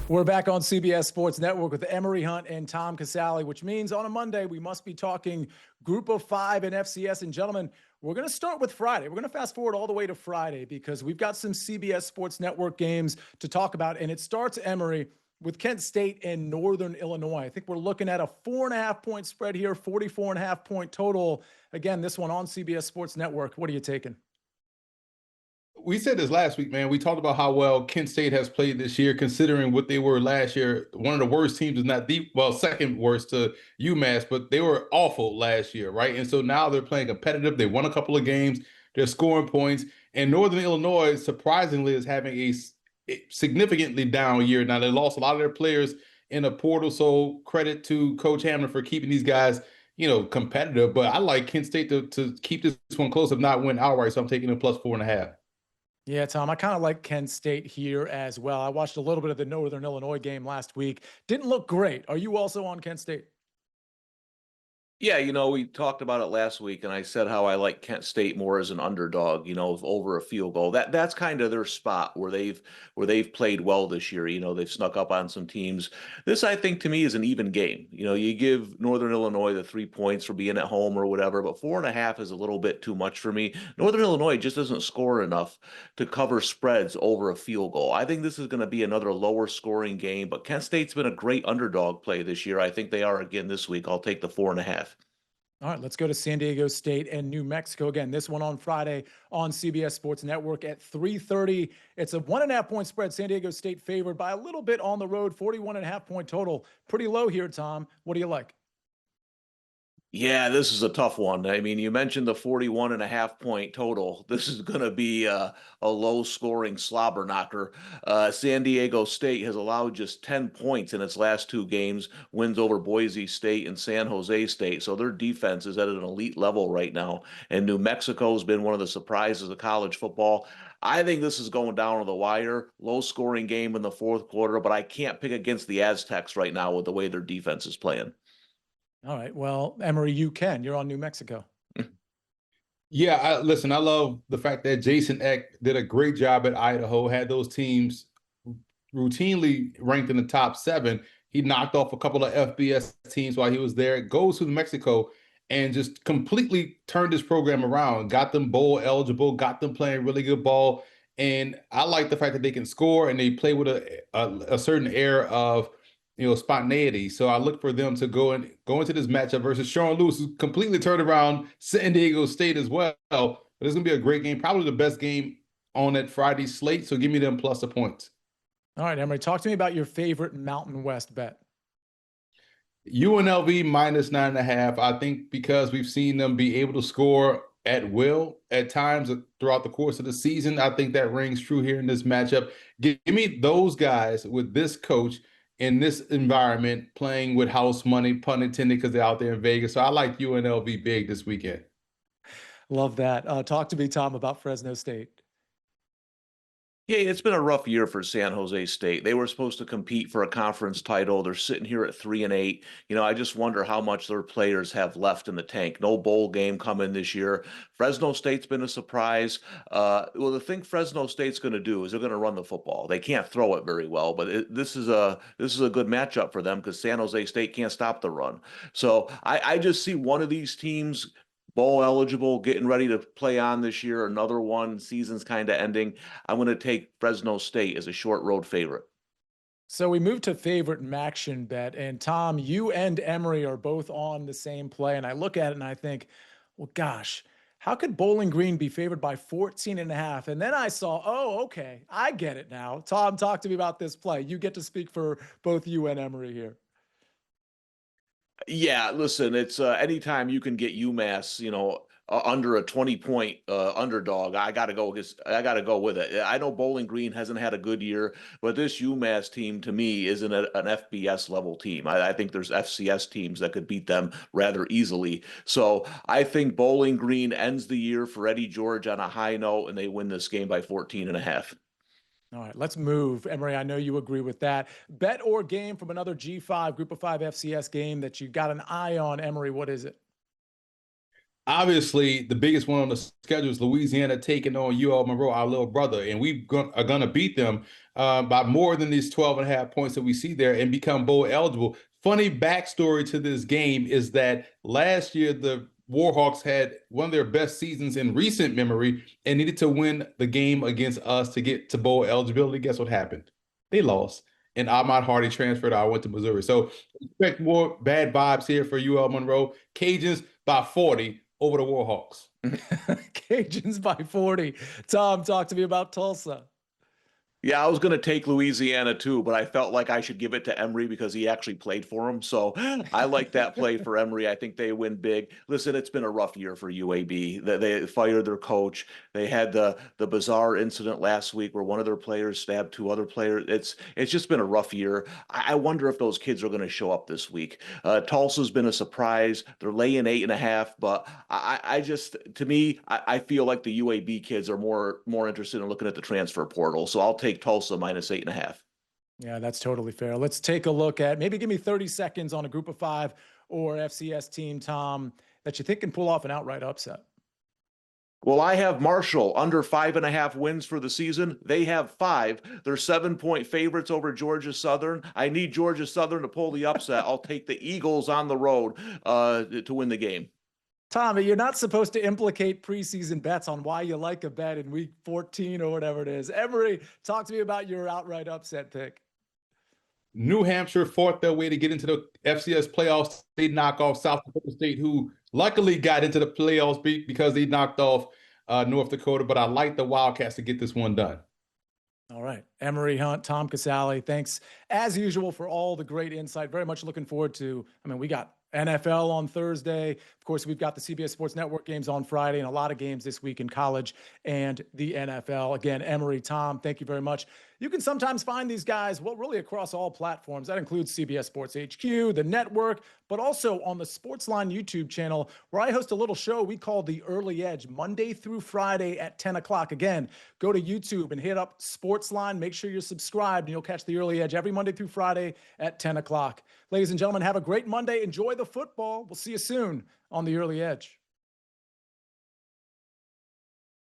We're back on CBS Sports Network with Emory Hunt and Tom Casale, which means on a Monday we must be talking Group of 5 in FCS. And gentlemen, we're going to start with Friday. We're going to fast forward all the way to Friday because we've got some CBS Sports Network games to talk about. And it starts, Emory, with Kent State and Northern Illinois. I think we're looking at a 4.5-point spread here, 44.5-point total. Again, this one on CBS Sports Network. What are you taking? We said this last week, man. We talked about how well Kent State has played this year, considering what they were last year. One of the worst teams is not deep, well, second worst to UMass, but they were awful last year, right? And so now they're playing competitive. They won a couple of games. They're scoring points. And Northern Illinois, surprisingly, is having a significantly down year. Now, they lost a lot of their players in the portal, so credit to Coach Hamlin for keeping these guys, competitive. But I like Kent State to keep this one close, if not win outright, so I'm taking them plus 4.5. Yeah, Tom, I kind of like Kent State here as well. I watched a little bit of the Northern Illinois game last week. Didn't look great. Are you also on Kent State? Yeah, we talked about it last week, and I said how I like Kent State more as an underdog, over a field goal. That's kind of their spot where they've played well this year. They've snuck up on some teams. This, I think, to me, is an even game. You give Northern Illinois the 3 points for being at home or whatever, but 4.5 is a little bit too much for me. Northern Illinois just doesn't score enough to cover spreads over a field goal. I think this is going to be another lower scoring game, but Kent State's been a great underdog play this year. I think they are again this week. I'll take the 4.5. All right, let's go to San Diego State and New Mexico. Again, this one on Friday on CBS Sports Network at 3:30. It's a 1.5-point spread. San Diego State favored by a little bit on the road, 41.5-point total. Pretty low here, Tom. What do you like? Yeah, this is a tough one. I mean, you mentioned the 41.5-point total. This is going to be a low-scoring slobber knocker. San Diego State has allowed just 10 points in its last two games, wins over Boise State and San Jose State. So their defense is at an elite level right now. And New Mexico has been one of the surprises of college football. I think this is going down to the wire. Low-scoring game in the fourth quarter, but I can't pick against the Aztecs right now with the way their defense is playing. All right. Well, Emory, you can. You're on New Mexico. Yeah, listen, I love the fact that Jason Eck did a great job at Idaho, had those teams routinely ranked in the top 7. He knocked off a couple of FBS teams while he was there, goes to New Mexico and just completely turned his program around, got them bowl eligible, got them playing really good ball. And I like the fact that they can score and they play with a certain air of spontaneity. So I look for them to go into this matchup versus Sean Lewis, who completely turned around San Diego State as well. But it's going to be a great game, probably the best game on that Friday slate. So give me them plus the points. All right, Emory, talk to me about your favorite Mountain West bet. UNLV minus 9.5. I think because we've seen them be able to score at will at times throughout the course of the season, I think that rings true here in this matchup. Give me those guys with this coach in this environment, playing with house money, pun intended, because they're out there in Vegas. So I like UNLV big this weekend. Love that. Talk to me, Tom, about Fresno State. Yeah, it's been a rough year for San Jose State. They were supposed to compete for a conference title. They're sitting here at 3-8. I just wonder how much their players have left in the tank. No bowl game coming this year. Fresno State's been a surprise. Well, the thing Fresno State's going to do is they're going to run the football. They can't throw it very well, but this is a good matchup for them because San Jose State can't stop the run. So I just see one of these teams bowl eligible, getting ready to play on this year. Another one, season's kind of ending. I'm going to take Fresno State as a short road favorite. So we move to favorite Maction bet. And Tom, you and Emory are both on the same play. And I look at it and I think, well, gosh, how could Bowling Green be favored by 14.5? And then I saw, oh, okay, I get it now. Tom, talk to me about this play. You get to speak for both you and Emory here. Yeah, listen, it's anytime you can get UMass, under a 20-point underdog, I got to go with it. I know Bowling Green hasn't had a good year, but this UMass team to me isn't an FBS level team. I think there's FCS teams that could beat them rather easily. So I think Bowling Green ends the year for Eddie George on a high note, and they win this game by 14.5. All right, let's move. Emory, I know you agree with that. Bet or game from another G5, Group of 5 FCS game that you got an eye on. Emory, what is it? Obviously, the biggest one on the schedule is Louisiana taking on UL Monroe, our little brother, and are going to beat them by more than these 12.5 points that we see there and become bowl eligible. Funny backstory to this game is that last year the Warhawks had one of their best seasons in recent memory and needed to win the game against us to get to bowl eligibility. Guess what happened? They lost. And Ahmad Hardy transferred. I went to Missouri. So expect more bad vibes here for UL Monroe. Cajuns by 40 over the Warhawks. Cajuns by 40. Tom, talk to me about Tulsa. Yeah, I was going to take Louisiana too, but I felt like I should give it to Emory because he actually played for him. So I like that play for Emory. I think they win big. Listen, it's been a rough year for UAB. They fired their coach. They had the bizarre incident last week where one of their players stabbed two other players. It's just been a rough year. I wonder if those kids are going to show up this week. Tulsa's been a surprise. They're laying 8.5, but I just, to me, I feel like the UAB kids are more interested in looking at the transfer portal. So I'll take Tulsa minus 8.5. Yeah, that's totally fair. Let's take a look at, maybe give me 30 seconds on a group of 5 or FCS team, Tom, that you think can pull off an outright upset. Well, I have Marshall under 5.5 wins for the season. They have 5. They're 7-point favorites over Georgia Southern. I need Georgia Southern to pull the upset. I'll take the Eagles on the road to win the game. Tom, you're not supposed to implicate preseason bets on why you like a bet in week 14 or whatever it is. Emory, talk to me about your outright upset pick. New Hampshire fought their way to get into the FCS playoffs. They knock off South Dakota State, who luckily got into the playoffs because they knocked off North Dakota. But I like the Wildcats to get this one done. All right. Emory Hunt, Tom Casale, thanks as usual for all the great insight. Very much looking forward to, we got NFL on Thursday. Of course, we've got the CBS Sports Network games on Friday and a lot of games this week in college and the NFL. Again, Emory, Tom, thank you very much. You can sometimes find these guys, really across all platforms. That includes CBS Sports HQ, the network, but also on the SportsLine YouTube channel, where I host a little show we call The Early Edge, Monday through Friday at 10 o'clock. Again, go to YouTube and hit up SportsLine. Make sure you're subscribed, and you'll catch The Early Edge every Monday through Friday at 10 o'clock. Ladies and gentlemen, have a great Monday. Enjoy the football. We'll see you soon on The Early Edge.